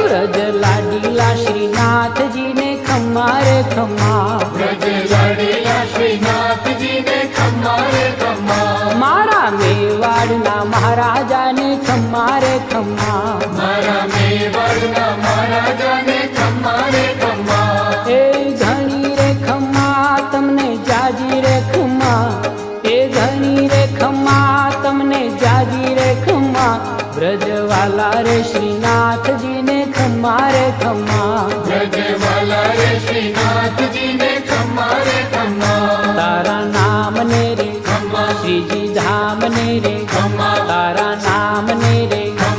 व्रज लाडीला श्रीनाथ जी ने खम्मा रे खम्मा, व्रज लाडीला श्रीनाथ जी ने खम्मा रे खम्मा, मारा मेवाड़ना महाराजा ने खम्मा रे खम्मा, मारा मेवाड़ना महाराजा ने खम्मा रे खम्मा, ए घणी रे खम्मा तमने जाजी रे खम्मा, ए घणी रे खम्मा तमने जाजी रे खम्मा, ब्रजवाला रे श्रीनाथ जी ने खम्मा रे खम्मा, ब्रजवाला रे श्रीनाथ जी ने खम्मा रे खम्मा, तारा नाम ने रे खम्मा, श्रीजी धाम ने रे खम्मा, तारा नाम ने रे